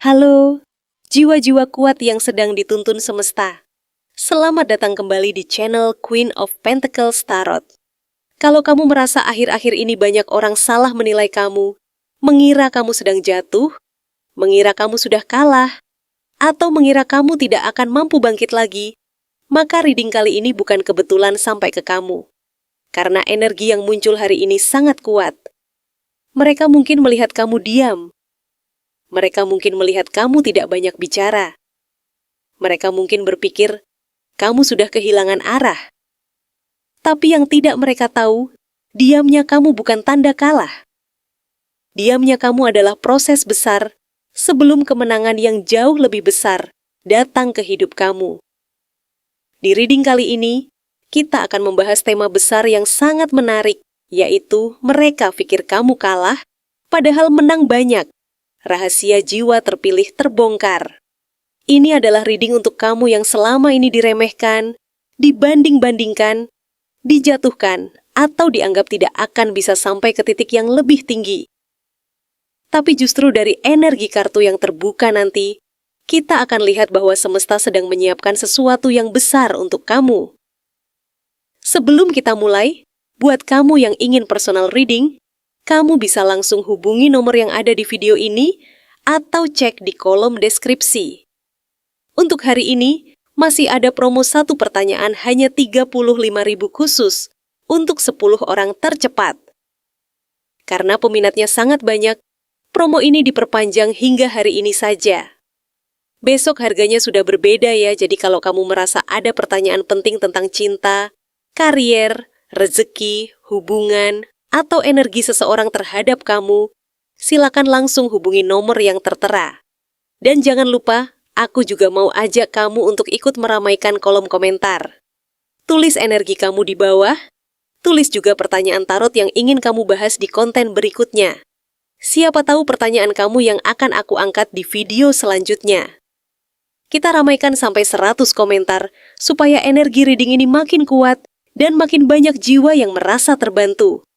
Halo, jiwa-jiwa kuat yang sedang dituntun semesta. Selamat datang kembali di channel Queen of Pentacles Tarot. Kalau kamu merasa akhir-akhir ini banyak orang salah menilai kamu, mengira kamu sedang jatuh, mengira kamu sudah kalah, atau mengira kamu tidak akan mampu bangkit lagi, maka reading kali ini bukan kebetulan sampai ke kamu. Karena energi yang muncul hari ini sangat kuat. Mereka mungkin melihat kamu diam. Mereka mungkin melihat kamu tidak banyak bicara. Mereka mungkin berpikir, kamu sudah kehilangan arah. Tapi yang tidak mereka tahu, diamnya kamu bukan tanda kalah. Diamnya kamu adalah proses besar sebelum kemenangan yang jauh lebih besar datang ke hidup kamu. Di reading kali ini, kita akan membahas tema besar yang sangat menarik, yaitu mereka pikir kamu kalah, padahal menang banyak. Rahasia jiwa terpilih terbongkar. Ini adalah reading untuk kamu yang selama ini diremehkan, dibanding-bandingkan, dijatuhkan, atau dianggap tidak akan bisa sampai ke titik yang lebih tinggi. Tapi justru dari energi kartu yang terbuka nanti, kita akan lihat bahwa semesta sedang menyiapkan sesuatu yang besar untuk kamu. Sebelum kita mulai, buat kamu yang ingin personal reading, kamu bisa langsung hubungi nomor yang ada di video ini atau cek di kolom deskripsi. Untuk hari ini, masih ada promo 1 pertanyaan hanya 35.000 khusus untuk 10 orang tercepat. Karena peminatnya sangat banyak, promo ini diperpanjang hingga hari ini saja. Besok harganya sudah berbeda ya, jadi kalau kamu merasa ada pertanyaan penting tentang cinta, karier, rezeki, hubungan, atau energi seseorang terhadap kamu, silakan langsung hubungi nomor yang tertera. Dan jangan lupa, aku juga mau ajak kamu untuk ikut meramaikan kolom komentar. Tulis energi kamu di bawah, tulis juga pertanyaan tarot yang ingin kamu bahas di konten berikutnya. Siapa tahu pertanyaan kamu yang akan aku angkat di video selanjutnya. Kita ramaikan sampai 100 komentar, supaya energi reading ini makin kuat dan makin banyak jiwa yang merasa terbantu.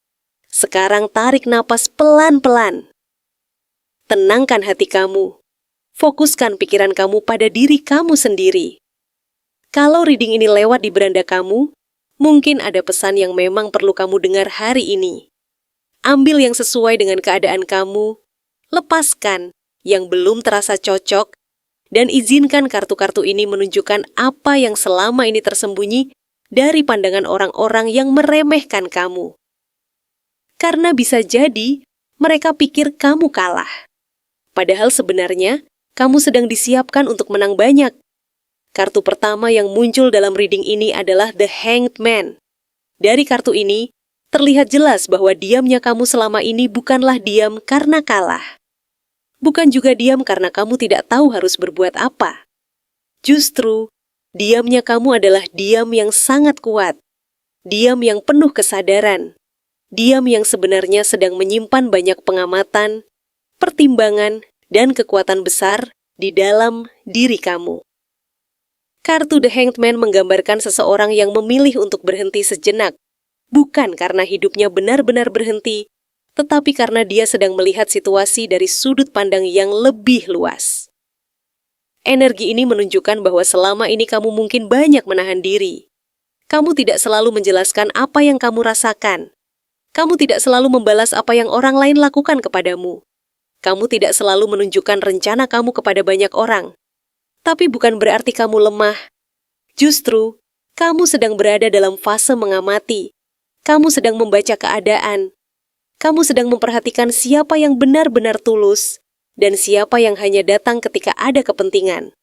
Sekarang tarik napas pelan-pelan. Tenangkan hati kamu. Fokuskan pikiran kamu pada diri kamu sendiri. Kalau reading ini lewat di beranda kamu, mungkin ada pesan yang memang perlu kamu dengar hari ini. Ambil yang sesuai dengan keadaan kamu, lepaskan yang belum terasa cocok, dan izinkan kartu-kartu ini menunjukkan apa yang selama ini tersembunyi dari pandangan orang-orang yang meremehkan kamu. Karena bisa jadi, mereka pikir kamu kalah. Padahal sebenarnya, kamu sedang disiapkan untuk menang banyak. Kartu pertama yang muncul dalam reading ini adalah The Hanged Man. Dari kartu ini, terlihat jelas bahwa diamnya kamu selama ini bukanlah diam karena kalah. Bukan juga diam karena kamu tidak tahu harus berbuat apa. Justru, diamnya kamu adalah diam yang sangat kuat. Diam yang penuh kesadaran. Diam yang sebenarnya sedang menyimpan banyak pengamatan, pertimbangan, dan kekuatan besar di dalam diri kamu. Kartu The Hanged Man menggambarkan seseorang yang memilih untuk berhenti sejenak, bukan karena hidupnya benar-benar berhenti, tetapi karena dia sedang melihat situasi dari sudut pandang yang lebih luas. Energi ini menunjukkan bahwa selama ini kamu mungkin banyak menahan diri. Kamu tidak selalu menjelaskan apa yang kamu rasakan. Kamu tidak selalu membalas apa yang orang lain lakukan kepadamu. Kamu tidak selalu menunjukkan rencana kamu kepada banyak orang. Tapi bukan berarti kamu lemah. Justru, kamu sedang berada dalam fase mengamati. Kamu sedang membaca keadaan. Kamu sedang memperhatikan siapa yang benar-benar tulus dan siapa yang hanya datang ketika ada kepentingan.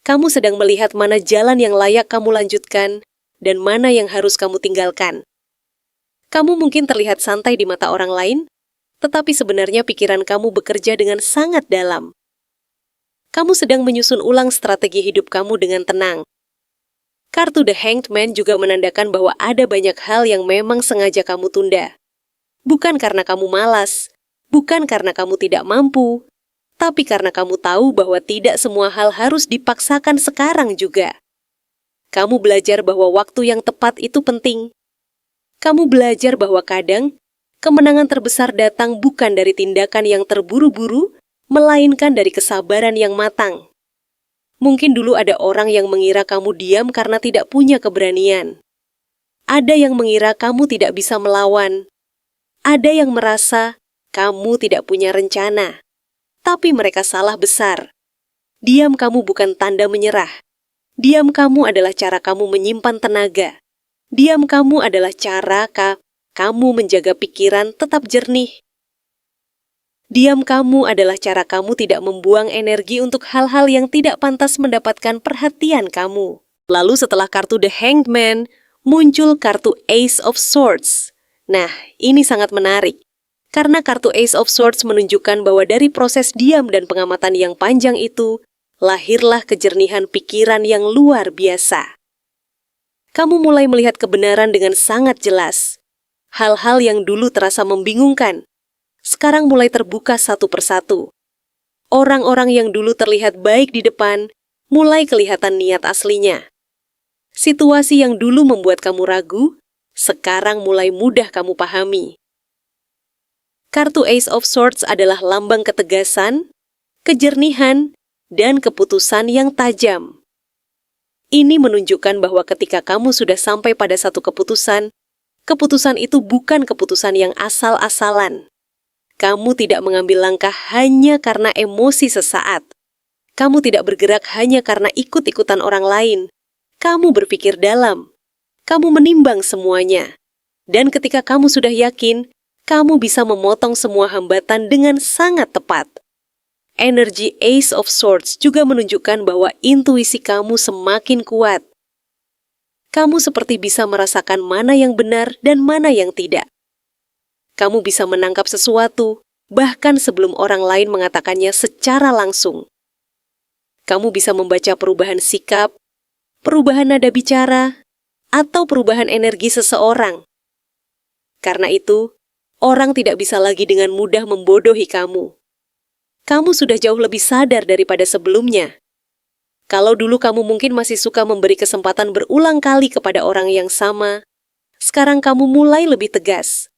Kamu sedang melihat mana jalan yang layak kamu lanjutkan dan mana yang harus kamu tinggalkan. Kamu mungkin terlihat santai di mata orang lain, tetapi sebenarnya pikiran kamu bekerja dengan sangat dalam. Kamu sedang menyusun ulang strategi hidup kamu dengan tenang. Kartu The Hanged Man juga menandakan bahwa ada banyak hal yang memang sengaja kamu tunda. Bukan karena kamu malas, bukan karena kamu tidak mampu, tapi karena kamu tahu bahwa tidak semua hal harus dipaksakan sekarang juga. Kamu belajar bahwa waktu yang tepat itu penting. Kamu belajar bahwa kadang, kemenangan terbesar datang bukan dari tindakan yang terburu-buru, melainkan dari kesabaran yang matang. Mungkin dulu ada orang yang mengira kamu diam karena tidak punya keberanian. Ada yang mengira kamu tidak bisa melawan. Ada yang merasa kamu tidak punya rencana. Tapi mereka salah besar. Diam kamu bukan tanda menyerah. Diam kamu adalah cara kamu menyimpan tenaga. Diam kamu adalah cara kamu menjaga pikiran tetap jernih. Diam kamu adalah cara kamu tidak membuang energi untuk hal-hal yang tidak pantas mendapatkan perhatian kamu. Lalu setelah kartu The Hanged Man, muncul kartu Ace of Swords. Nah, ini sangat menarik. Karena kartu Ace of Swords menunjukkan bahwa dari proses diam dan pengamatan yang panjang itu, lahirlah kejernihan pikiran yang luar biasa. Kamu mulai melihat kebenaran dengan sangat jelas. Hal-hal yang dulu terasa membingungkan, sekarang mulai terbuka satu persatu. Orang-orang yang dulu terlihat baik di depan, mulai kelihatan niat aslinya. Situasi yang dulu membuat kamu ragu, sekarang mulai mudah kamu pahami. Kartu Ace of Swords adalah lambang ketegasan, kejernihan, dan keputusan yang tajam. Ini menunjukkan bahwa ketika kamu sudah sampai pada satu keputusan, keputusan itu bukan keputusan yang asal-asalan. Kamu tidak mengambil langkah hanya karena emosi sesaat. Kamu tidak bergerak hanya karena ikut-ikutan orang lain. Kamu berpikir dalam. Kamu menimbang semuanya. Dan ketika kamu sudah yakin, kamu bisa memotong semua hambatan dengan sangat tepat. Energi Ace of Swords juga menunjukkan bahwa intuisi kamu semakin kuat. Kamu seperti bisa merasakan mana yang benar dan mana yang tidak. Kamu bisa menangkap sesuatu, bahkan sebelum orang lain mengatakannya secara langsung. Kamu bisa membaca perubahan sikap, perubahan nada bicara, atau perubahan energi seseorang. Karena itu, orang tidak bisa lagi dengan mudah membodohi kamu. Kamu sudah jauh lebih sadar daripada sebelumnya. Kalau dulu kamu mungkin masih suka memberi kesempatan berulang kali kepada orang yang sama, sekarang kamu mulai lebih tegas.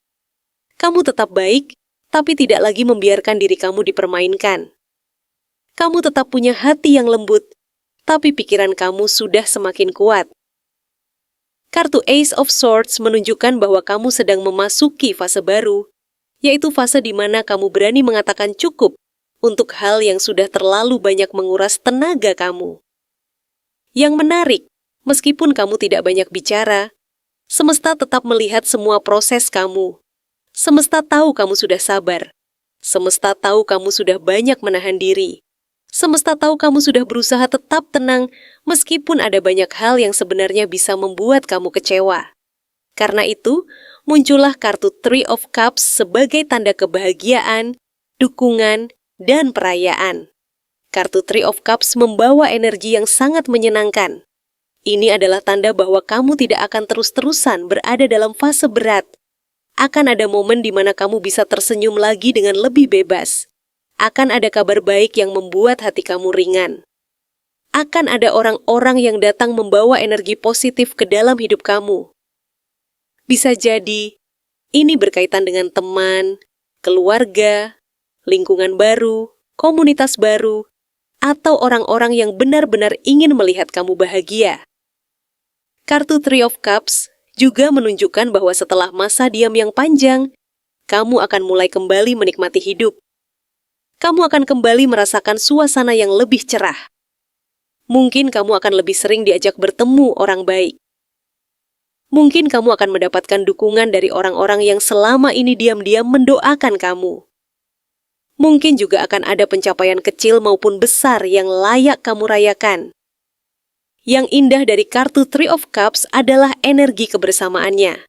Kamu tetap baik, tapi tidak lagi membiarkan diri kamu dipermainkan. Kamu tetap punya hati yang lembut, tapi pikiran kamu sudah semakin kuat. Kartu Ace of Swords menunjukkan bahwa kamu sedang memasuki fase baru, yaitu fase di mana kamu berani mengatakan cukup untuk hal yang sudah terlalu banyak menguras tenaga kamu. Yang menarik, meskipun kamu tidak banyak bicara, semesta tetap melihat semua proses kamu. Semesta tahu kamu sudah sabar. Semesta tahu kamu sudah banyak menahan diri. Semesta tahu kamu sudah berusaha tetap tenang meskipun ada banyak hal yang sebenarnya bisa membuat kamu kecewa. Karena itu, muncullah kartu Three of Cups sebagai tanda kebahagiaan, dukungan, dan perayaan. Kartu Three of Cups membawa energi yang sangat menyenangkan. Ini adalah tanda bahwa kamu tidak akan terus-terusan berada dalam fase berat. Akan ada momen di mana kamu bisa tersenyum lagi dengan lebih bebas. Akan ada kabar baik yang membuat hati kamu ringan. Akan ada orang-orang yang datang membawa energi positif ke dalam hidup kamu. Bisa jadi, ini berkaitan dengan teman, keluarga, lingkungan baru, komunitas baru, atau orang-orang yang benar-benar ingin melihat kamu bahagia. Kartu Three of Cups juga menunjukkan bahwa setelah masa diam yang panjang, kamu akan mulai kembali menikmati hidup. Kamu akan kembali merasakan suasana yang lebih cerah. Mungkin kamu akan lebih sering diajak bertemu orang baik. Mungkin kamu akan mendapatkan dukungan dari orang-orang yang selama ini diam-diam mendoakan kamu. Mungkin juga akan ada pencapaian kecil maupun besar yang layak kamu rayakan. Yang indah dari kartu Three of Cups adalah energi kebersamaannya.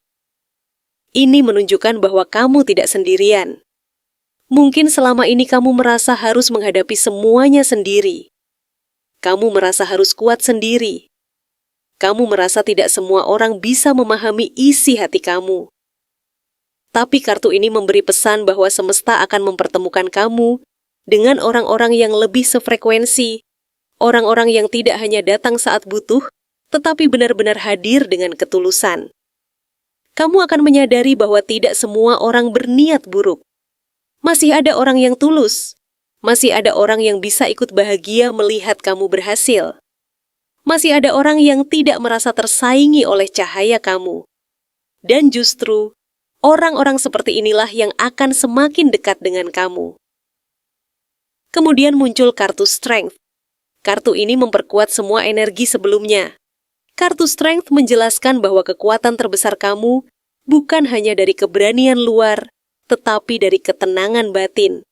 Ini menunjukkan bahwa kamu tidak sendirian. Mungkin selama ini kamu merasa harus menghadapi semuanya sendiri. Kamu merasa harus kuat sendiri. Kamu merasa tidak semua orang bisa memahami isi hati kamu. Tapi kartu ini memberi pesan bahwa semesta akan mempertemukan kamu dengan orang-orang yang lebih sefrekuensi, orang-orang yang tidak hanya datang saat butuh, tetapi benar-benar hadir dengan ketulusan. Kamu akan menyadari bahwa tidak semua orang berniat buruk. Masih ada orang yang tulus. Masih ada orang yang bisa ikut bahagia melihat kamu berhasil. Masih ada orang yang tidak merasa tersaingi oleh cahaya kamu. Dan justru, orang-orang seperti inilah yang akan semakin dekat dengan kamu. Kemudian muncul kartu Strength. Kartu ini memperkuat semua energi sebelumnya. Kartu Strength menjelaskan bahwa kekuatan terbesar kamu bukan hanya dari keberanian luar, tetapi dari ketenangan batin.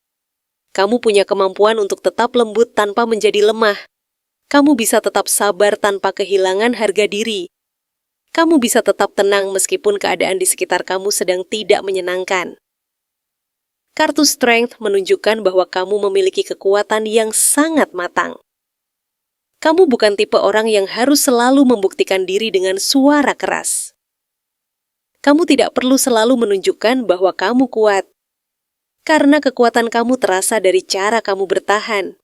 Kamu punya kemampuan untuk tetap lembut tanpa menjadi lemah. Kamu bisa tetap sabar tanpa kehilangan harga diri. Kamu bisa tetap tenang meskipun keadaan di sekitar kamu sedang tidak menyenangkan. Kartu Strength menunjukkan bahwa kamu memiliki kekuatan yang sangat matang. Kamu bukan tipe orang yang harus selalu membuktikan diri dengan suara keras. Kamu tidak perlu selalu menunjukkan bahwa kamu kuat. Karena kekuatan kamu terasa dari cara kamu bertahan,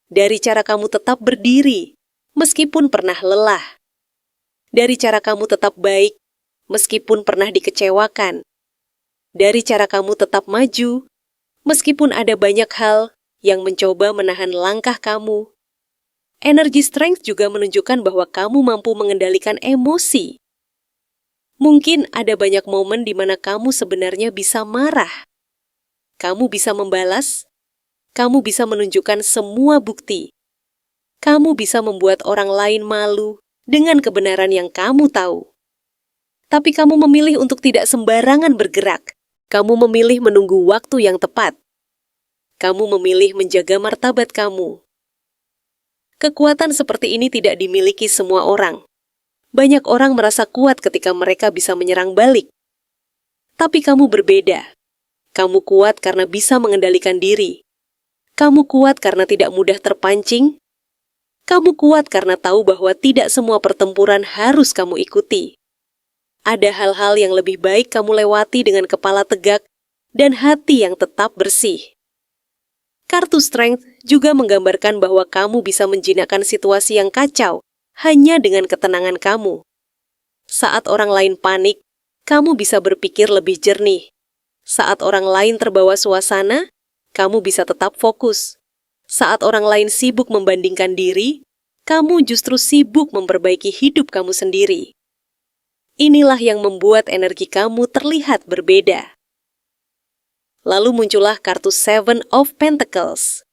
dari cara kamu tetap berdiri, meskipun pernah lelah, dari cara kamu tetap baik, meskipun pernah dikecewakan, dari cara kamu tetap maju, meskipun ada banyak hal yang mencoba menahan langkah kamu. Energi Strength juga menunjukkan bahwa kamu mampu mengendalikan emosi. Mungkin ada banyak momen di mana kamu sebenarnya bisa marah. Kamu bisa membalas, kamu bisa menunjukkan semua bukti. Kamu bisa membuat orang lain malu dengan kebenaran yang kamu tahu. Tapi kamu memilih untuk tidak sembarangan bergerak. Kamu memilih menunggu waktu yang tepat. Kamu memilih menjaga martabat kamu. Kekuatan seperti ini tidak dimiliki semua orang. Banyak orang merasa kuat ketika mereka bisa menyerang balik. Tapi kamu berbeda. Kamu kuat karena bisa mengendalikan diri. Kamu kuat karena tidak mudah terpancing. Kamu kuat karena tahu bahwa tidak semua pertempuran harus kamu ikuti. Ada hal-hal yang lebih baik kamu lewati dengan kepala tegak dan hati yang tetap bersih. Kartu Strength juga menggambarkan bahwa kamu bisa menjinakkan situasi yang kacau hanya dengan ketenangan kamu. Saat orang lain panik, kamu bisa berpikir lebih jernih. Saat orang lain terbawa suasana, kamu bisa tetap fokus. Saat orang lain sibuk membandingkan diri, kamu justru sibuk memperbaiki hidup kamu sendiri. Inilah yang membuat energi kamu terlihat berbeda. Lalu muncullah kartu Seven of Pentacles.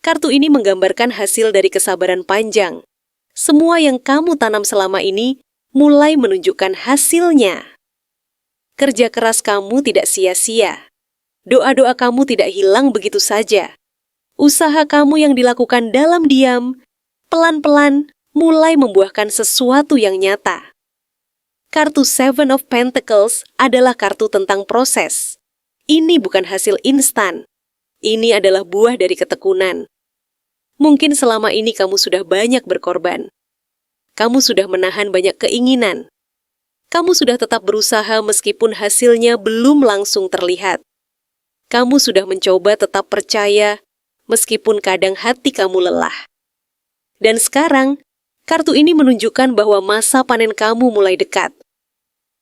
Kartu ini menggambarkan hasil dari kesabaran panjang. Semua yang kamu tanam selama ini mulai menunjukkan hasilnya. Kerja keras kamu tidak sia-sia. Doa-doa kamu tidak hilang begitu saja. Usaha kamu yang dilakukan dalam diam, pelan-pelan mulai membuahkan sesuatu yang nyata. Kartu Seven of Pentacles adalah kartu tentang proses. Ini bukan hasil instan. Ini adalah buah dari ketekunan. Mungkin selama ini kamu sudah banyak berkorban. Kamu sudah menahan banyak keinginan. Kamu sudah tetap berusaha meskipun hasilnya belum langsung terlihat. Kamu sudah mencoba tetap percaya meskipun kadang hati kamu lelah. Dan sekarang, kartu ini menunjukkan bahwa masa panen kamu mulai dekat.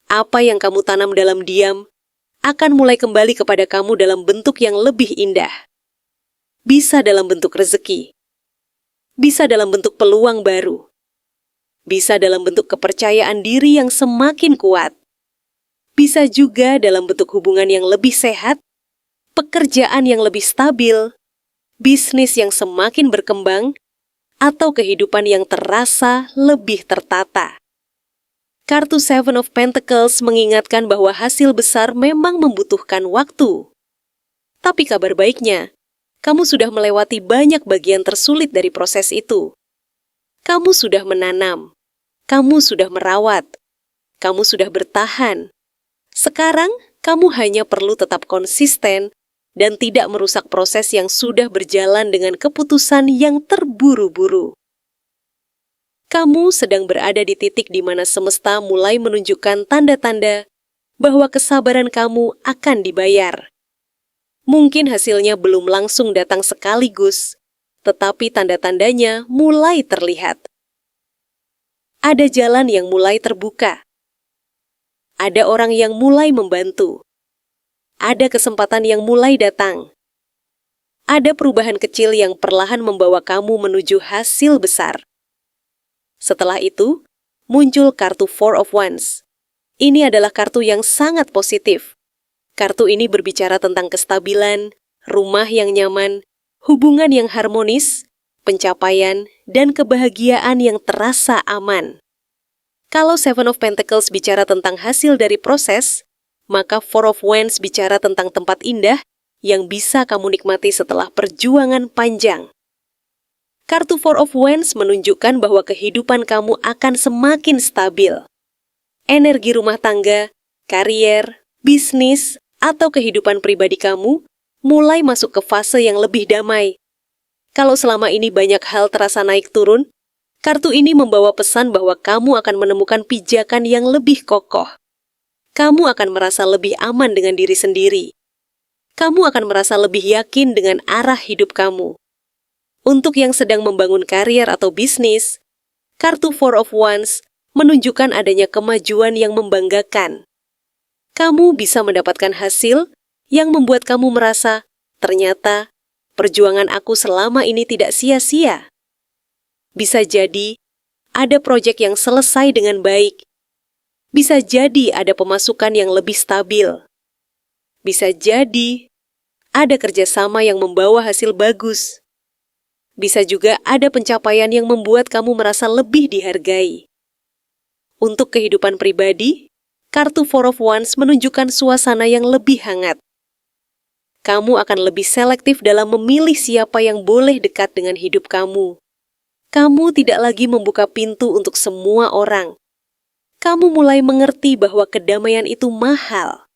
Apa yang kamu tanam dalam diam akan mulai kembali kepada kamu dalam bentuk yang lebih indah. Bisa dalam bentuk rezeki. Bisa dalam bentuk peluang baru. Bisa dalam bentuk kepercayaan diri yang semakin kuat. Bisa juga dalam bentuk hubungan yang lebih sehat, pekerjaan yang lebih stabil, bisnis yang semakin berkembang, atau kehidupan yang terasa lebih tertata. Kartu Seven of Pentacles mengingatkan bahwa hasil besar memang membutuhkan waktu. Tapi kabar baiknya, kamu sudah melewati banyak bagian tersulit dari proses itu. Kamu sudah menanam. Kamu sudah merawat, kamu sudah bertahan. Sekarang, kamu hanya perlu tetap konsisten dan tidak merusak proses yang sudah berjalan dengan keputusan yang terburu-buru. Kamu sedang berada di titik di mana semesta mulai menunjukkan tanda-tanda bahwa kesabaran kamu akan dibayar. Mungkin hasilnya belum langsung datang sekaligus, tetapi tanda-tandanya mulai terlihat. Ada jalan yang mulai terbuka. Ada orang yang mulai membantu. Ada kesempatan yang mulai datang. Ada perubahan kecil yang perlahan membawa kamu menuju hasil besar. Setelah itu, muncul kartu Four of Wands. Ini adalah kartu yang sangat positif. Kartu ini berbicara tentang kestabilan, rumah yang nyaman, hubungan yang harmonis, pencapaian, dan kebahagiaan yang terasa aman. Kalau Seven of Pentacles bicara tentang hasil dari proses, maka Four of Wands bicara tentang tempat indah yang bisa kamu nikmati setelah perjuangan panjang. Kartu Four of Wands menunjukkan bahwa kehidupan kamu akan semakin stabil. Energi rumah tangga, karier, bisnis, atau kehidupan pribadi kamu mulai masuk ke fase yang lebih damai. Kalau selama ini banyak hal terasa naik turun, kartu ini membawa pesan bahwa kamu akan menemukan pijakan yang lebih kokoh. Kamu akan merasa lebih aman dengan diri sendiri. Kamu akan merasa lebih yakin dengan arah hidup kamu. Untuk yang sedang membangun karier atau bisnis, kartu Four of Wands menunjukkan adanya kemajuan yang membanggakan. Kamu bisa mendapatkan hasil yang membuat kamu merasa, ternyata perjuangan aku selama ini tidak sia-sia. Bisa jadi, ada proyek yang selesai dengan baik. Bisa jadi ada pemasukan yang lebih stabil. Bisa jadi ada kerjasama yang membawa hasil bagus. Bisa juga ada pencapaian yang membuat kamu merasa lebih dihargai. Untuk kehidupan pribadi, kartu Four of Wands menunjukkan suasana yang lebih hangat. Kamu akan lebih selektif dalam memilih siapa yang boleh dekat dengan hidup kamu. Kamu tidak lagi membuka pintu untuk semua orang. Kamu mulai mengerti bahwa kedamaian itu mahal.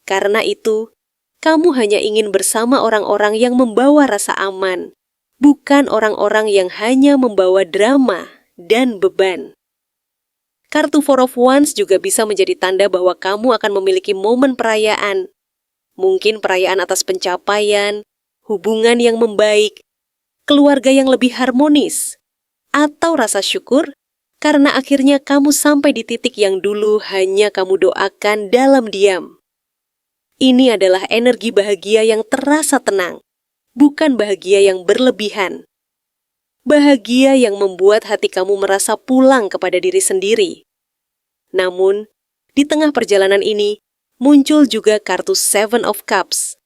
Karena itu, kamu hanya ingin bersama orang-orang yang membawa rasa aman, bukan orang-orang yang hanya membawa drama dan beban. Kartu Four of Wands juga bisa menjadi tanda bahwa kamu akan memiliki momen perayaan. Mungkin perayaan atas pencapaian, hubungan yang membaik, keluarga yang lebih harmonis, atau rasa syukur karena akhirnya kamu sampai di titik yang dulu hanya kamu doakan dalam diam. Ini adalah energi bahagia yang terasa tenang, bukan bahagia yang berlebihan. Bahagia yang membuat hati kamu merasa pulang kepada diri sendiri. Namun, di tengah perjalanan ini, muncul juga kartu Seven of Cups.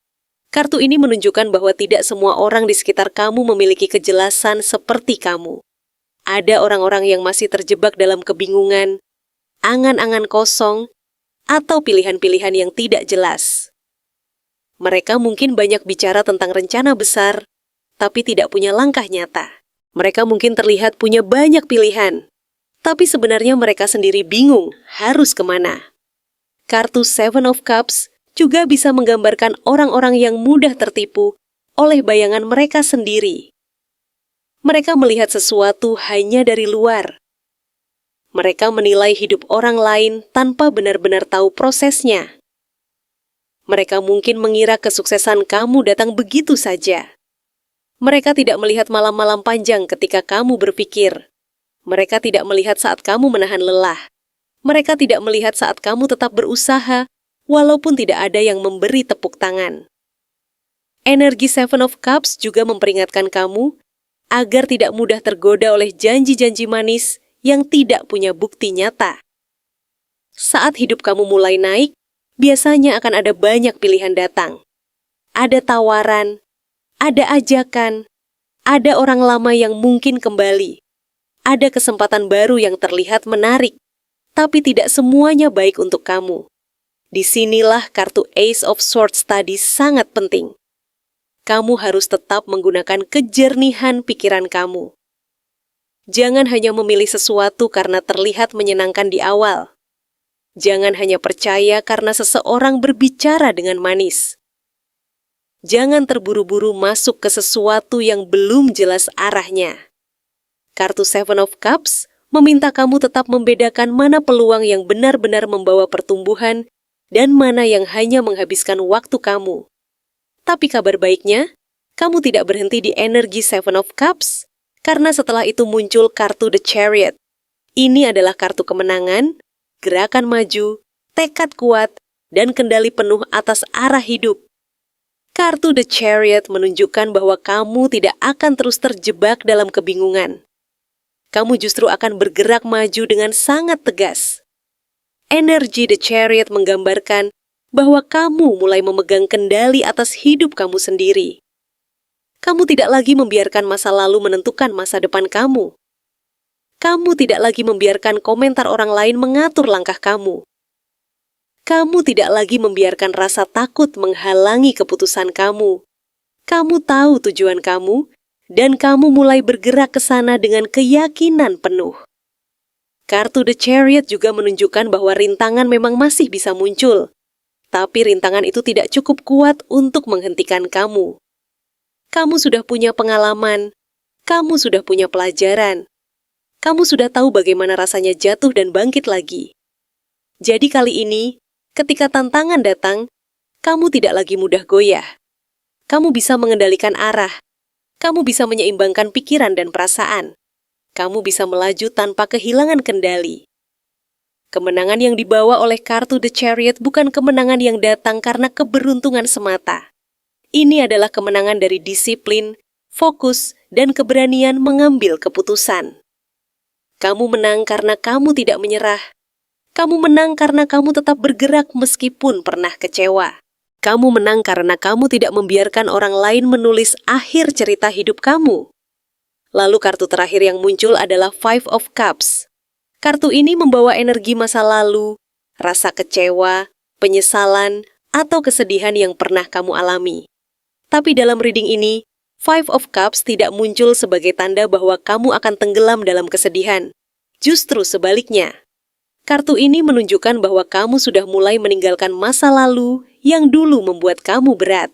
Kartu ini menunjukkan bahwa tidak semua orang di sekitar kamu memiliki kejelasan seperti kamu. Ada orang-orang yang masih terjebak dalam kebingungan, angan-angan kosong, atau pilihan-pilihan yang tidak jelas. Mereka mungkin banyak bicara tentang rencana besar, tapi tidak punya langkah nyata. Mereka mungkin terlihat punya banyak pilihan, tapi sebenarnya mereka sendiri bingung harus kemana. Kartu Seven of Cups juga bisa menggambarkan orang-orang yang mudah tertipu oleh bayangan mereka sendiri. Mereka melihat sesuatu hanya dari luar. Mereka menilai hidup orang lain tanpa benar-benar tahu prosesnya. Mereka mungkin mengira kesuksesan kamu datang begitu saja. Mereka tidak melihat malam-malam panjang ketika kamu berpikir. Mereka tidak melihat saat kamu menahan lelah. Mereka tidak melihat saat kamu tetap berusaha, walaupun tidak ada yang memberi tepuk tangan. Energi Seven of Cups juga memperingatkan kamu agar tidak mudah tergoda oleh janji-janji manis yang tidak punya bukti nyata. Saat hidup kamu mulai naik, biasanya akan ada banyak pilihan datang. Ada tawaran, ada ajakan, ada orang lama yang mungkin kembali. Ada kesempatan baru yang terlihat menarik, tapi tidak semuanya baik untuk kamu. Disinilah kartu Ace of Swords tadi sangat penting. Kamu harus tetap menggunakan kejernihan pikiran kamu. Jangan hanya memilih sesuatu karena terlihat menyenangkan di awal. Jangan hanya percaya karena seseorang berbicara dengan manis. Jangan terburu-buru masuk ke sesuatu yang belum jelas arahnya. Kartu Seven of Cups meminta kamu tetap membedakan mana peluang yang benar-benar membawa pertumbuhan dan mana yang hanya menghabiskan waktu kamu. Tapi kabar baiknya, kamu tidak berhenti di energi Seven of Cups, karena setelah itu muncul kartu The Chariot. Ini adalah kartu kemenangan, gerakan maju, tekad kuat, dan kendali penuh atas arah hidup. Kartu The Chariot menunjukkan bahwa kamu tidak akan terus terjebak dalam kebingungan. Kamu justru akan bergerak maju dengan sangat tegas. Energi The Chariot menggambarkan bahwa kamu mulai memegang kendali atas hidup kamu sendiri. Kamu tidak lagi membiarkan masa lalu menentukan masa depan kamu. Kamu tidak lagi membiarkan komentar orang lain mengatur langkah kamu. Kamu tidak lagi membiarkan rasa takut menghalangi keputusan kamu. Kamu tahu tujuan kamu, dan kamu mulai bergerak ke sana dengan keyakinan penuh. Kartu The Chariot juga menunjukkan bahwa rintangan memang masih bisa muncul, tapi rintangan itu tidak cukup kuat untuk menghentikan kamu. Kamu sudah punya pengalaman, kamu sudah punya pelajaran, kamu sudah tahu bagaimana rasanya jatuh dan bangkit lagi. Jadi kali ini, ketika tantangan datang, kamu tidak lagi mudah goyah. Kamu bisa mengendalikan arah, kamu bisa menyeimbangkan pikiran dan perasaan. Kamu bisa melaju tanpa kehilangan kendali. Kemenangan yang dibawa oleh kartu The Chariot bukan kemenangan yang datang karena keberuntungan semata. Ini adalah kemenangan dari disiplin, fokus, dan keberanian mengambil keputusan. Kamu menang karena kamu tidak menyerah. Kamu menang karena kamu tetap bergerak meskipun pernah kecewa. Kamu menang karena kamu tidak membiarkan orang lain menulis akhir cerita hidup kamu. Lalu kartu terakhir yang muncul adalah Five of Cups. Kartu ini membawa energi masa lalu, rasa kecewa, penyesalan, atau kesedihan yang pernah kamu alami. Tapi dalam reading ini, Five of Cups tidak muncul sebagai tanda bahwa kamu akan tenggelam dalam kesedihan. Justru sebaliknya. Kartu ini menunjukkan bahwa kamu sudah mulai meninggalkan masa lalu yang dulu membuat kamu berat.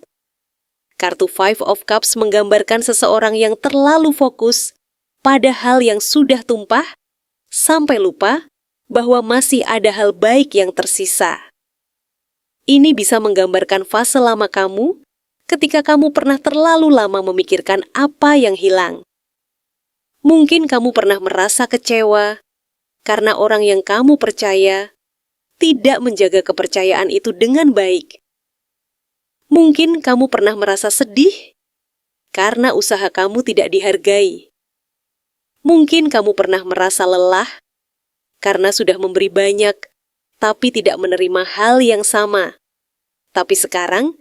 Kartu Five of Cups menggambarkan seseorang yang terlalu fokus pada hal yang sudah tumpah, sampai lupa bahwa masih ada hal baik yang tersisa. Ini bisa menggambarkan fase lama kamu ketika kamu pernah terlalu lama memikirkan apa yang hilang. Mungkin kamu pernah merasa kecewa karena orang yang kamu percaya tidak menjaga kepercayaan itu dengan baik. Mungkin kamu pernah merasa sedih karena usaha kamu tidak dihargai. Mungkin kamu pernah merasa lelah karena sudah memberi banyak, tapi tidak menerima hal yang sama. Tapi sekarang,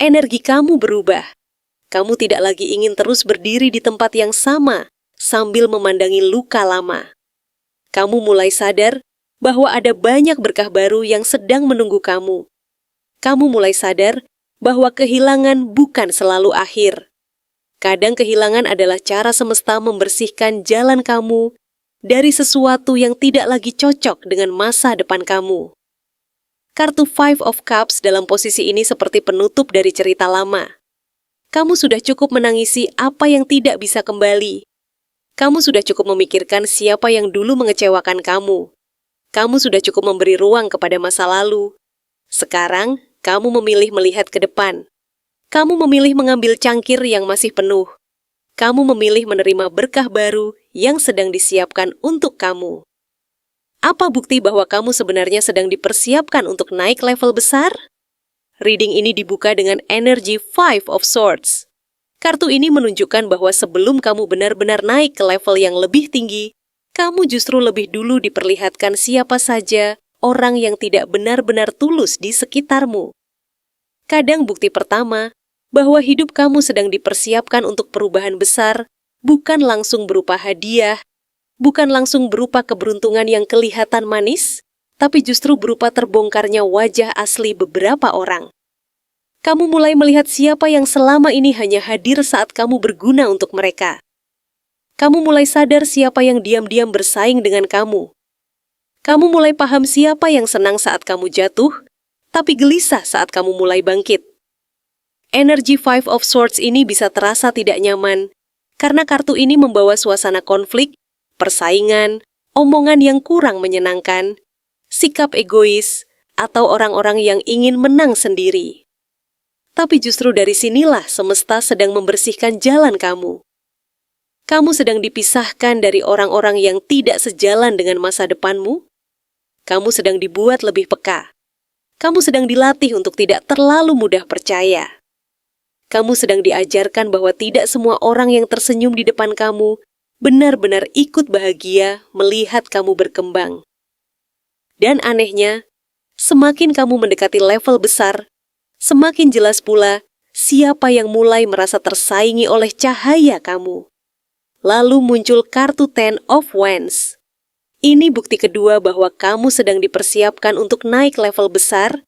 energi kamu berubah. Kamu tidak lagi ingin terus berdiri di tempat yang sama sambil memandangi luka lama. Kamu mulai sadar bahwa ada banyak berkah baru yang sedang menunggu kamu. Kamu mulai sadar bahwa kehilangan bukan selalu akhir. Kadang kehilangan adalah cara semesta membersihkan jalan kamu dari sesuatu yang tidak lagi cocok dengan masa depan kamu. Kartu Five of Cups dalam posisi ini seperti penutup dari cerita lama. Kamu sudah cukup menangisi apa yang tidak bisa kembali. Kamu sudah cukup memikirkan siapa yang dulu mengecewakan kamu. Kamu sudah cukup memberi ruang kepada masa lalu. Sekarang, kamu memilih melihat ke depan. Kamu memilih mengambil cangkir yang masih penuh. Kamu memilih menerima berkah baru yang sedang disiapkan untuk kamu. Apa bukti bahwa kamu sebenarnya sedang dipersiapkan untuk naik level besar? Reading ini dibuka dengan energi Five of Swords. Kartu ini menunjukkan bahwa sebelum kamu benar-benar naik ke level yang lebih tinggi, kamu justru lebih dulu diperlihatkan siapa saja orang yang tidak benar-benar tulus di sekitarmu. Kadang bukti pertama bahwa hidup kamu sedang dipersiapkan untuk perubahan besar bukan langsung berupa hadiah, bukan langsung berupa keberuntungan yang kelihatan manis, tapi justru berupa terbongkarnya wajah asli beberapa orang. Kamu mulai melihat siapa yang selama ini hanya hadir saat kamu berguna untuk mereka. Kamu mulai sadar siapa yang diam-diam bersaing dengan kamu. Kamu mulai paham siapa yang senang saat kamu jatuh, tapi gelisah saat kamu mulai bangkit. Energi Five of Swords ini bisa terasa tidak nyaman, karena kartu ini membawa suasana konflik, persaingan, omongan yang kurang menyenangkan, sikap egois, atau orang-orang yang ingin menang sendiri. Tapi justru dari sinilah semesta sedang membersihkan jalan kamu. Kamu sedang dipisahkan dari orang-orang yang tidak sejalan dengan masa depanmu. Kamu sedang dibuat lebih peka. Kamu sedang dilatih untuk tidak terlalu mudah percaya. Kamu sedang diajarkan bahwa tidak semua orang yang tersenyum di depan kamu benar-benar ikut bahagia melihat kamu berkembang. Dan anehnya, semakin kamu mendekati level besar, semakin jelas pula siapa yang mulai merasa tersaingi oleh cahaya kamu. Lalu muncul kartu Ten of Wands. Ini bukti kedua bahwa kamu sedang dipersiapkan untuk naik level besar,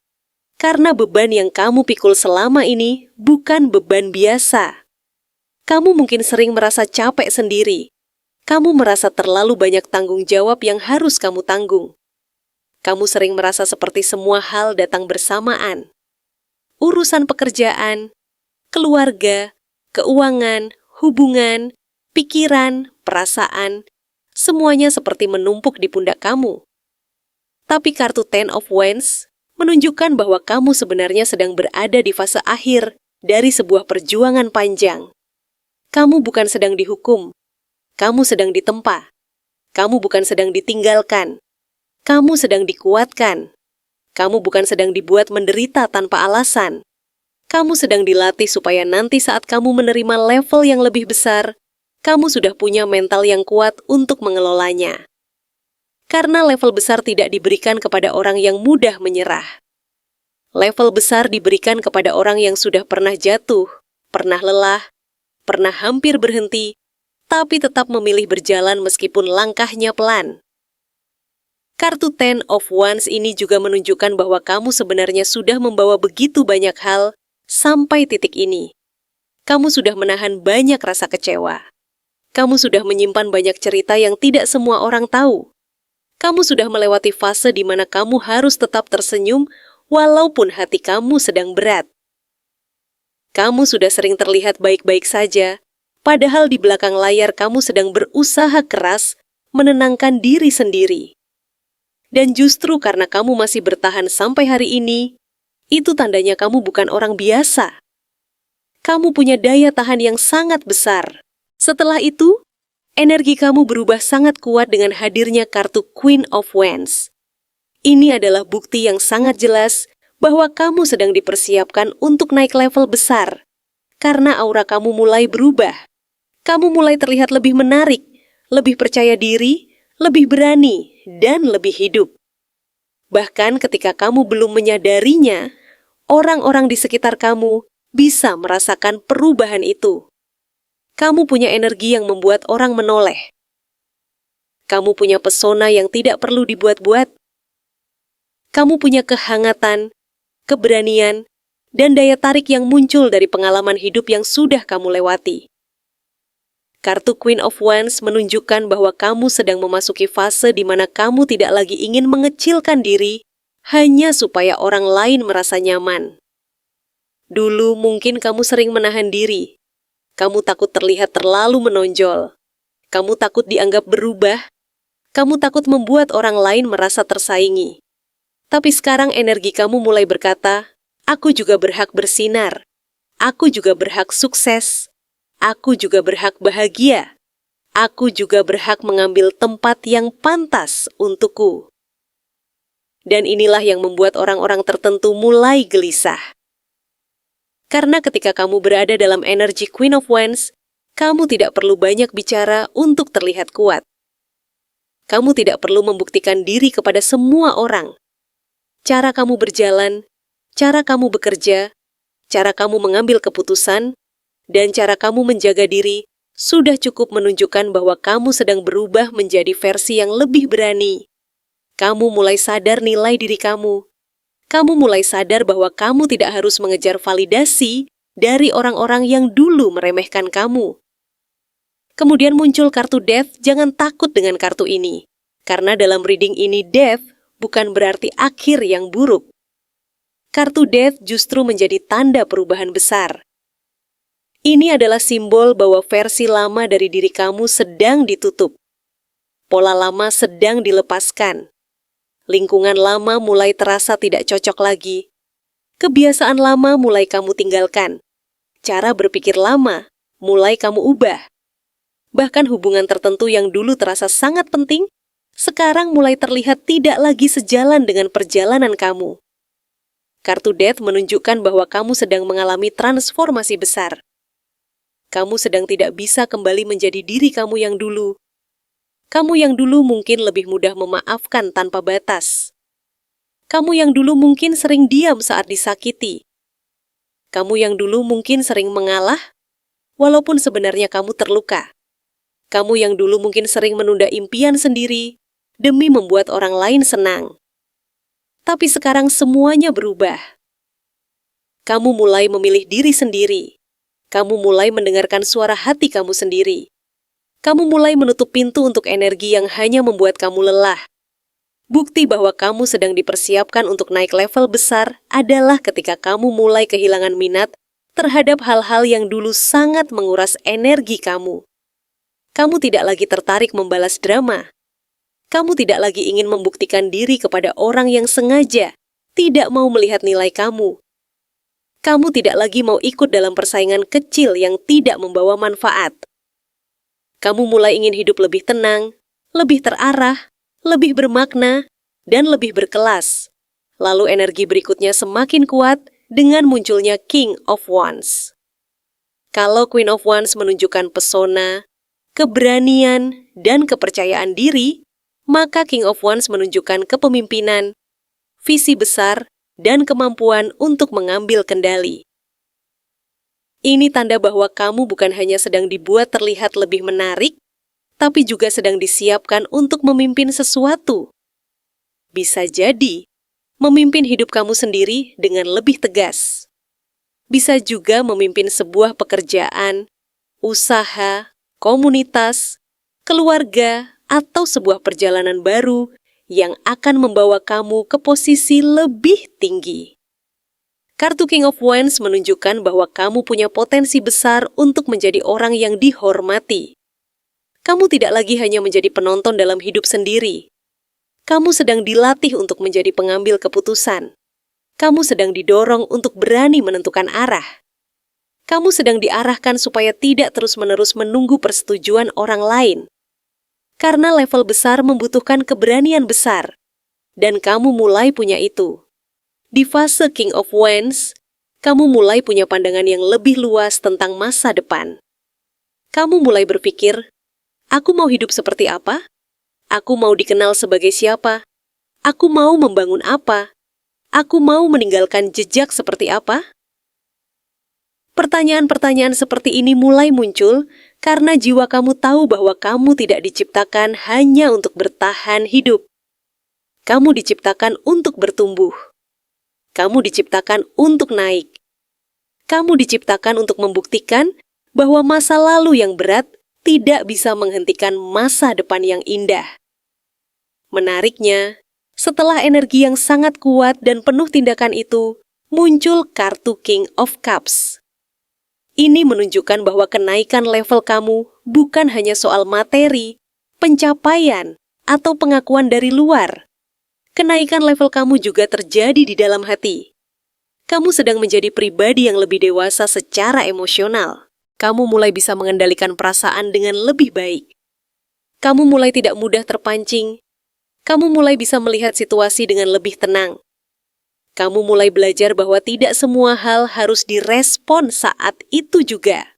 karena beban yang kamu pikul selama ini bukan beban biasa. Kamu mungkin sering merasa capek sendiri. Kamu merasa terlalu banyak tanggung jawab yang harus kamu tanggung. Kamu sering merasa seperti semua hal datang bersamaan. Urusan pekerjaan, keluarga, keuangan, hubungan, pikiran, perasaan, semuanya seperti menumpuk di pundak kamu. Tapi kartu Ten of Wands menunjukkan bahwa kamu sebenarnya sedang berada di fase akhir dari sebuah perjuangan panjang. Kamu bukan sedang dihukum, kamu sedang ditempa. Kamu bukan sedang ditinggalkan, kamu sedang dikuatkan. Kamu bukan sedang dibuat menderita tanpa alasan. Kamu sedang dilatih supaya nanti saat kamu menerima level yang lebih besar, kamu sudah punya mental yang kuat untuk mengelolanya. Karena level besar tidak diberikan kepada orang yang mudah menyerah. Level besar diberikan kepada orang yang sudah pernah jatuh, pernah lelah, pernah hampir berhenti, tapi tetap memilih berjalan meskipun langkahnya pelan. Kartu Ten of Wands ini juga menunjukkan bahwa kamu sebenarnya sudah membawa begitu banyak hal sampai titik ini. Kamu sudah menahan banyak rasa kecewa. Kamu sudah menyimpan banyak cerita yang tidak semua orang tahu. Kamu sudah melewati fase di mana kamu harus tetap tersenyum walaupun hati kamu sedang berat. Kamu sudah sering terlihat baik-baik saja, padahal di belakang layar kamu sedang berusaha keras menenangkan diri sendiri. Dan justru karena kamu masih bertahan sampai hari ini, itu tandanya kamu bukan orang biasa. Kamu punya daya tahan yang sangat besar. Setelah itu, energi kamu berubah sangat kuat dengan hadirnya kartu Queen of Wands. Ini adalah bukti yang sangat jelas bahwa kamu sedang dipersiapkan untuk naik level besar. Karena aura kamu mulai berubah. Kamu mulai terlihat lebih menarik, lebih percaya diri, lebih berani, dan lebih hidup. Bahkan ketika kamu belum menyadarinya, orang-orang di sekitar kamu bisa merasakan perubahan itu. Kamu punya energi yang membuat orang menoleh. Kamu punya pesona yang tidak perlu dibuat-buat. Kamu punya kehangatan, keberanian, dan daya tarik yang muncul dari pengalaman hidup yang sudah kamu lewati. Kartu Queen of Wands menunjukkan bahwa kamu sedang memasuki fase di mana kamu tidak lagi ingin mengecilkan diri hanya supaya orang lain merasa nyaman. Dulu mungkin kamu sering menahan diri. Kamu takut terlihat terlalu menonjol. Kamu takut dianggap berubah. Kamu takut membuat orang lain merasa tersaingi. Tapi sekarang energi kamu mulai berkata, aku juga berhak bersinar. Aku juga berhak sukses. Aku juga berhak bahagia. Aku juga berhak mengambil tempat yang pantas untukku. Dan inilah yang membuat orang-orang tertentu mulai gelisah. Karena ketika kamu berada dalam energi Queen of Wands, kamu tidak perlu banyak bicara untuk terlihat kuat. Kamu tidak perlu membuktikan diri kepada semua orang. Cara kamu berjalan, cara kamu bekerja, cara kamu mengambil keputusan, dan cara kamu menjaga diri sudah cukup menunjukkan bahwa kamu sedang berubah menjadi versi yang lebih berani. Kamu mulai sadar nilai diri kamu. Kamu mulai sadar bahwa kamu tidak harus mengejar validasi dari orang-orang yang dulu meremehkan kamu. Kemudian muncul kartu Death, jangan takut dengan kartu ini. Karena dalam reading ini Death bukan berarti akhir yang buruk. Kartu Death justru menjadi tanda perubahan besar. Ini adalah simbol bahwa versi lama dari diri kamu sedang ditutup. Pola lama sedang dilepaskan. Lingkungan lama mulai terasa tidak cocok lagi. Kebiasaan lama mulai kamu tinggalkan. Cara berpikir lama mulai kamu ubah. Bahkan hubungan tertentu yang dulu terasa sangat penting, sekarang mulai terlihat tidak lagi sejalan dengan perjalanan kamu. Kartu Death menunjukkan bahwa kamu sedang mengalami transformasi besar. Kamu sedang tidak bisa kembali menjadi diri kamu yang dulu. Kamu yang dulu mungkin lebih mudah memaafkan tanpa batas. Kamu yang dulu mungkin sering diam saat disakiti. Kamu yang dulu mungkin sering mengalah, walaupun sebenarnya kamu terluka. Kamu yang dulu mungkin sering menunda impian sendiri demi membuat orang lain senang. Tapi sekarang semuanya berubah. Kamu mulai memilih diri sendiri. Kamu mulai mendengarkan suara hati kamu sendiri. Kamu mulai menutup pintu untuk energi yang hanya membuat kamu lelah. Bukti bahwa kamu sedang dipersiapkan untuk naik level besar adalah ketika kamu mulai kehilangan minat terhadap hal-hal yang dulu sangat menguras energi kamu. Kamu tidak lagi tertarik membalas drama. Kamu tidak lagi ingin membuktikan diri kepada orang yang sengaja tidak mau melihat nilai kamu. Kamu tidak lagi mau ikut dalam persaingan kecil yang tidak membawa manfaat. Kamu mulai ingin hidup lebih tenang, lebih terarah, lebih bermakna, dan lebih berkelas. Lalu energi berikutnya semakin kuat dengan munculnya King of Wands. Kalau Queen of Wands menunjukkan pesona, keberanian, dan kepercayaan diri, maka King of Wands menunjukkan kepemimpinan, visi besar, dan kemampuan untuk mengambil kendali. Ini tanda bahwa kamu bukan hanya sedang dibuat terlihat lebih menarik, tapi juga sedang disiapkan untuk memimpin sesuatu. Bisa jadi, memimpin hidup kamu sendiri dengan lebih tegas. Bisa juga memimpin sebuah pekerjaan, usaha, komunitas, keluarga, atau sebuah perjalanan baru yang akan membawa kamu ke posisi lebih tinggi. Kartu King of Wands menunjukkan bahwa kamu punya potensi besar untuk menjadi orang yang dihormati. Kamu tidak lagi hanya menjadi penonton dalam hidup sendiri. Kamu sedang dilatih untuk menjadi pengambil keputusan. Kamu sedang didorong untuk berani menentukan arah. Kamu sedang diarahkan supaya tidak terus-menerus menunggu persetujuan orang lain. Karena level besar membutuhkan keberanian besar, dan kamu mulai punya itu. Di fase King of Wands, kamu mulai punya pandangan yang lebih luas tentang masa depan. Kamu mulai berpikir, aku mau hidup seperti apa? Aku mau dikenal sebagai siapa? Aku mau membangun apa? Aku mau meninggalkan jejak seperti apa? Pertanyaan-pertanyaan seperti ini mulai muncul karena jiwa kamu tahu bahwa kamu tidak diciptakan hanya untuk bertahan hidup. Kamu diciptakan untuk bertumbuh. Kamu diciptakan untuk naik. Kamu diciptakan untuk membuktikan bahwa masa lalu yang berat tidak bisa menghentikan masa depan yang indah. Menariknya, setelah energi yang sangat kuat dan penuh tindakan itu, muncul kartu King of Cups. Ini menunjukkan bahwa kenaikan level kamu bukan hanya soal materi, pencapaian, atau pengakuan dari luar. Kenaikan level kamu juga terjadi di dalam hati. Kamu sedang menjadi pribadi yang lebih dewasa secara emosional. Kamu mulai bisa mengendalikan perasaan dengan lebih baik. Kamu mulai tidak mudah terpancing. Kamu mulai bisa melihat situasi dengan lebih tenang. Kamu mulai belajar bahwa tidak semua hal harus direspon saat itu juga.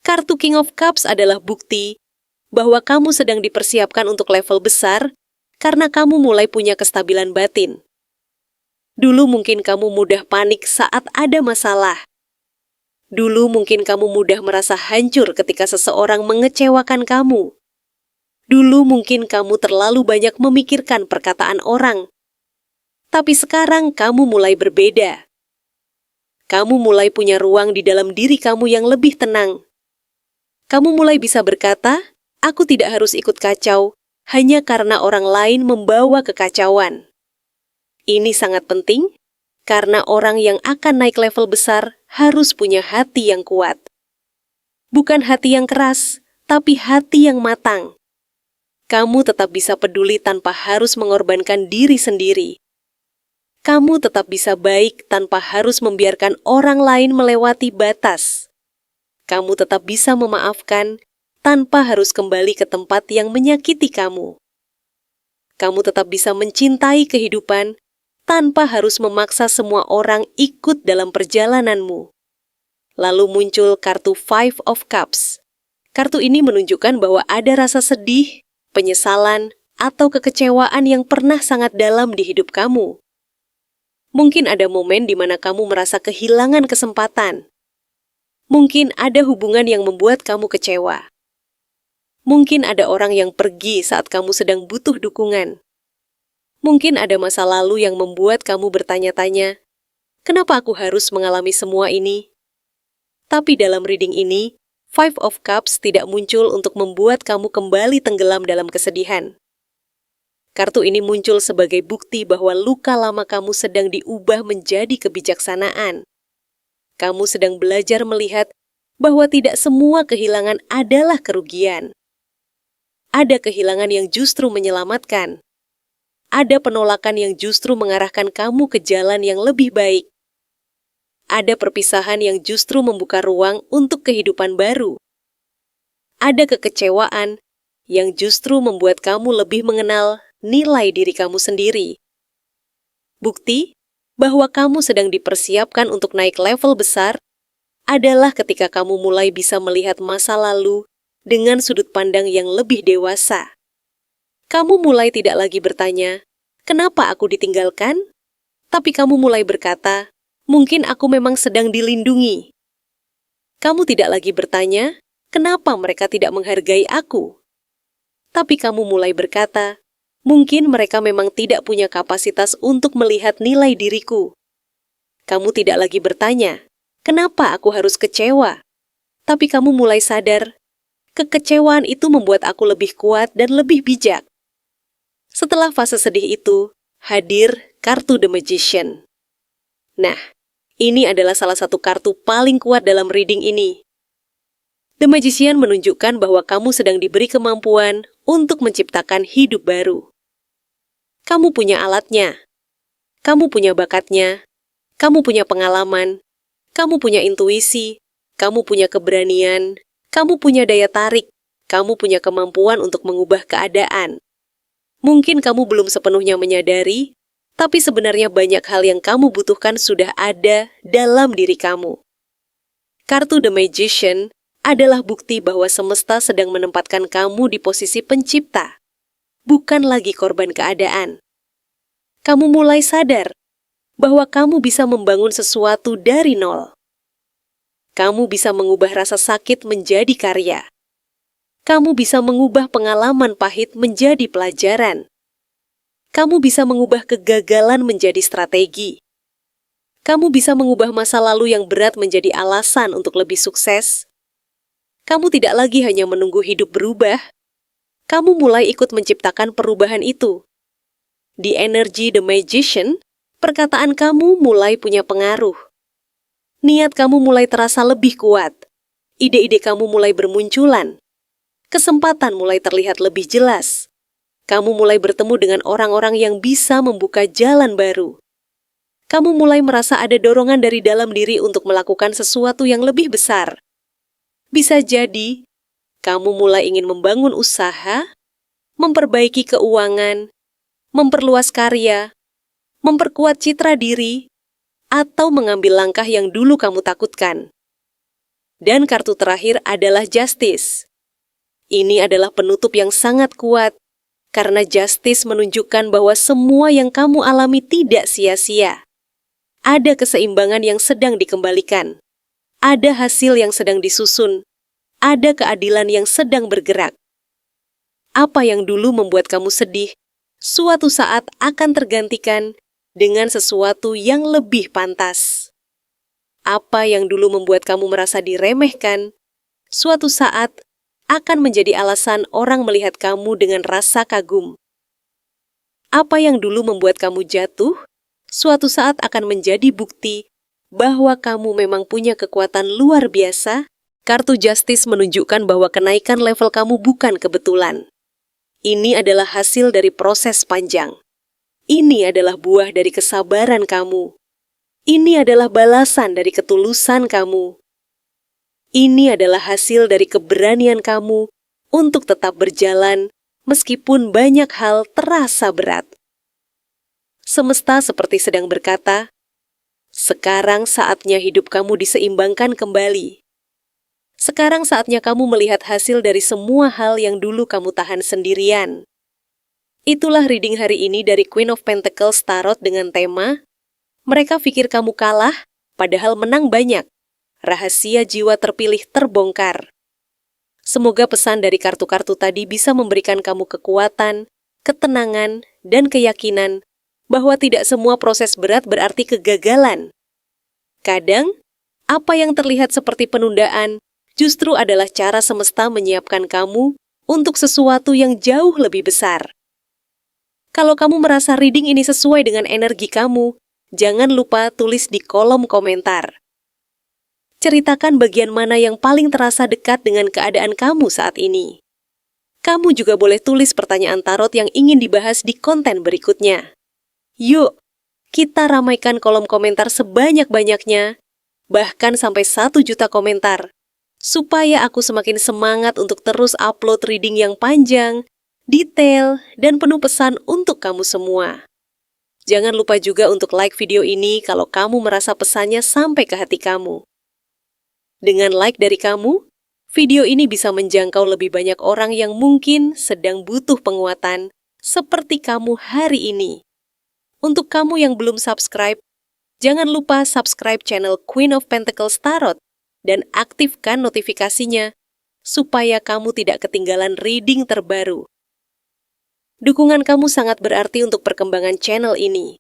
Kartu King of Cups adalah bukti bahwa kamu sedang dipersiapkan untuk level besar karena kamu mulai punya kestabilan batin. Dulu mungkin kamu mudah panik saat ada masalah. Dulu mungkin kamu mudah merasa hancur ketika seseorang mengecewakan kamu. Dulu mungkin kamu terlalu banyak memikirkan perkataan orang. Tapi sekarang kamu mulai berbeda. Kamu mulai punya ruang di dalam diri kamu yang lebih tenang. Kamu mulai bisa berkata, aku tidak harus ikut kacau, hanya karena orang lain membawa kekacauan. Ini sangat penting, karena orang yang akan naik level besar harus punya hati yang kuat. Bukan hati yang keras, tapi hati yang matang. Kamu tetap bisa peduli tanpa harus mengorbankan diri sendiri. Kamu tetap bisa baik tanpa harus membiarkan orang lain melewati batas. Kamu tetap bisa memaafkan tanpa harus kembali ke tempat yang menyakiti kamu. Kamu tetap bisa mencintai kehidupan tanpa harus memaksa semua orang ikut dalam perjalananmu. Lalu muncul kartu Five of Cups. Kartu ini menunjukkan bahwa ada rasa sedih, penyesalan, atau kekecewaan yang pernah sangat dalam di hidup kamu. Mungkin ada momen di mana kamu merasa kehilangan kesempatan. Mungkin ada hubungan yang membuat kamu kecewa. Mungkin ada orang yang pergi saat kamu sedang butuh dukungan. Mungkin ada masa lalu yang membuat kamu bertanya-tanya, kenapa aku harus mengalami semua ini? Tapi dalam reading ini, Five of Cups tidak muncul untuk membuat kamu kembali tenggelam dalam kesedihan. Kartu ini muncul sebagai bukti bahwa luka lama kamu sedang diubah menjadi kebijaksanaan. Kamu sedang belajar melihat bahwa tidak semua kehilangan adalah kerugian. Ada kehilangan yang justru menyelamatkan. Ada penolakan yang justru mengarahkan kamu ke jalan yang lebih baik. Ada perpisahan yang justru membuka ruang untuk kehidupan baru. Ada kekecewaan yang justru membuat kamu lebih mengenal nilai diri kamu sendiri. Bukti bahwa kamu sedang dipersiapkan untuk naik level besar adalah ketika kamu mulai bisa melihat masa lalu dengan sudut pandang yang lebih dewasa. Kamu mulai tidak lagi bertanya, "Kenapa aku ditinggalkan?" Tapi kamu mulai berkata, "Mungkin aku memang sedang dilindungi." Kamu tidak lagi bertanya, "Kenapa mereka tidak menghargai aku?" Tapi kamu mulai berkata, "Mungkin mereka memang tidak punya kapasitas untuk melihat nilai diriku." Kamu tidak lagi bertanya, "Kenapa aku harus kecewa?" Tapi kamu mulai sadar, kekecewaan itu membuat aku lebih kuat dan lebih bijak. Setelah fase sedih itu, hadir kartu The Magician. Nah, ini adalah salah satu kartu paling kuat dalam reading ini. The Magician menunjukkan bahwa kamu sedang diberi kemampuan untuk menciptakan hidup baru. Kamu punya alatnya, kamu punya bakatnya, kamu punya pengalaman, kamu punya intuisi, kamu punya keberanian, kamu punya daya tarik, kamu punya kemampuan untuk mengubah keadaan. Mungkin kamu belum sepenuhnya menyadari, tapi sebenarnya banyak hal yang kamu butuhkan sudah ada dalam diri kamu. Kartu The Magician adalah bukti bahwa semesta sedang menempatkan kamu di posisi pencipta, bukan lagi korban keadaan. Kamu mulai sadar bahwa kamu bisa membangun sesuatu dari nol. Kamu bisa mengubah rasa sakit menjadi karya. Kamu bisa mengubah pengalaman pahit menjadi pelajaran. Kamu bisa mengubah kegagalan menjadi strategi. Kamu bisa mengubah masa lalu yang berat menjadi alasan untuk lebih sukses. Kamu tidak lagi hanya menunggu hidup berubah. Kamu mulai ikut menciptakan perubahan itu. Di energi The Magician, perkataan kamu mulai punya pengaruh. Niat kamu mulai terasa lebih kuat. Ide-ide kamu mulai bermunculan. Kesempatan mulai terlihat lebih jelas. Kamu mulai bertemu dengan orang-orang yang bisa membuka jalan baru. Kamu mulai merasa ada dorongan dari dalam diri untuk melakukan sesuatu yang lebih besar. Bisa jadi, kamu mulai ingin membangun usaha, memperbaiki keuangan, memperluas karya, memperkuat citra diri, atau mengambil langkah yang dulu kamu takutkan. Dan kartu terakhir adalah Justice. Ini adalah penutup yang sangat kuat, karena Justice menunjukkan bahwa semua yang kamu alami tidak sia-sia. Ada keseimbangan yang sedang dikembalikan. Ada hasil yang sedang disusun. Ada keadilan yang sedang bergerak. Apa yang dulu membuat kamu sedih, suatu saat akan tergantikan dengan sesuatu yang lebih pantas. Apa yang dulu membuat kamu merasa diremehkan, suatu saat akan menjadi alasan orang melihat kamu dengan rasa kagum. Apa yang dulu membuat kamu jatuh, suatu saat akan menjadi bukti bahwa kamu memang punya kekuatan luar biasa. Kartu Justice menunjukkan bahwa kenaikan level kamu bukan kebetulan. Ini adalah hasil dari proses panjang. Ini adalah buah dari kesabaran kamu. Ini adalah balasan dari ketulusan kamu. Ini adalah hasil dari keberanian kamu untuk tetap berjalan meskipun banyak hal terasa berat. Semesta seperti sedang berkata, sekarang saatnya hidup kamu diseimbangkan kembali. Sekarang saatnya kamu melihat hasil dari semua hal yang dulu kamu tahan sendirian. Itulah reading hari ini dari Queen of Pentacles Tarot dengan tema, mereka pikir kamu kalah, padahal menang banyak. Rahasia jiwa terpilih terbongkar. Semoga pesan dari kartu-kartu tadi bisa memberikan kamu kekuatan, ketenangan, dan keyakinan bahwa tidak semua proses berat berarti kegagalan. Kadang, apa yang terlihat seperti penundaan justru adalah cara semesta menyiapkan kamu untuk sesuatu yang jauh lebih besar. Kalau kamu merasa reading ini sesuai dengan energi kamu, jangan lupa tulis di kolom komentar. Ceritakan bagian mana yang paling terasa dekat dengan keadaan kamu saat ini. Kamu juga boleh tulis pertanyaan tarot yang ingin dibahas di konten berikutnya. Yuk, kita ramaikan kolom komentar sebanyak-banyaknya, bahkan sampai 1 juta komentar, supaya aku semakin semangat untuk terus upload reading yang panjang, detail, dan penuh pesan untuk kamu semua. Jangan lupa juga untuk like video ini kalau kamu merasa pesannya sampai ke hati kamu. Dengan like dari kamu, video ini bisa menjangkau lebih banyak orang yang mungkin sedang butuh penguatan seperti kamu hari ini. Untuk kamu yang belum subscribe, jangan lupa subscribe channel Queen of Pentacles Tarot dan aktifkan notifikasinya supaya kamu tidak ketinggalan reading terbaru. Dukungan kamu sangat berarti untuk perkembangan channel ini.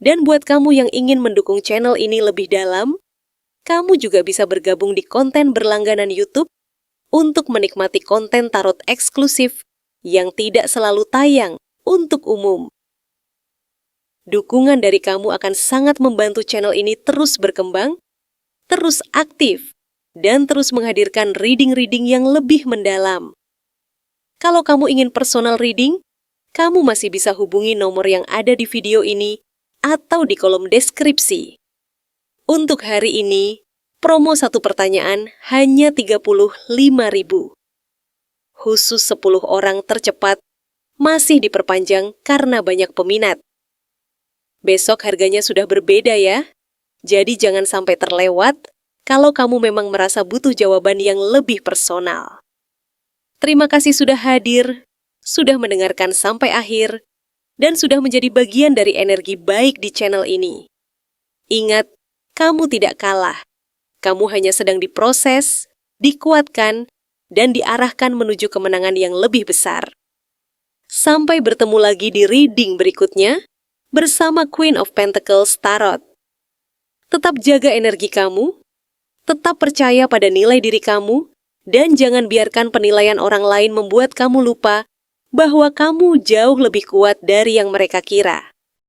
Dan buat kamu yang ingin mendukung channel ini lebih dalam, kamu juga bisa bergabung di konten berlangganan YouTube untuk menikmati konten tarot eksklusif yang tidak selalu tayang untuk umum. Dukungan dari kamu akan sangat membantu channel ini terus berkembang, terus aktif, dan terus menghadirkan reading-reading yang lebih mendalam. Kalau kamu ingin personal reading, kamu masih bisa hubungi nomor yang ada di video ini atau di kolom deskripsi. Untuk hari ini, promo 1 pertanyaan hanya 35.000. Khusus 10 orang tercepat masih diperpanjang karena banyak peminat. Besok harganya sudah berbeda ya, jadi jangan sampai terlewat kalau kamu memang merasa butuh jawaban yang lebih personal. Terima kasih sudah hadir, sudah mendengarkan sampai akhir, dan sudah menjadi bagian dari energi baik di channel ini. Ingat, kamu tidak kalah. Kamu hanya sedang diproses, dikuatkan, dan diarahkan menuju kemenangan yang lebih besar. Sampai bertemu lagi di reading berikutnya bersama Queen of Pentacles Tarot. Tetap jaga energi kamu, tetap percaya pada nilai diri kamu, dan jangan biarkan penilaian orang lain membuat kamu lupa bahwa kamu jauh lebih kuat dari yang mereka kira.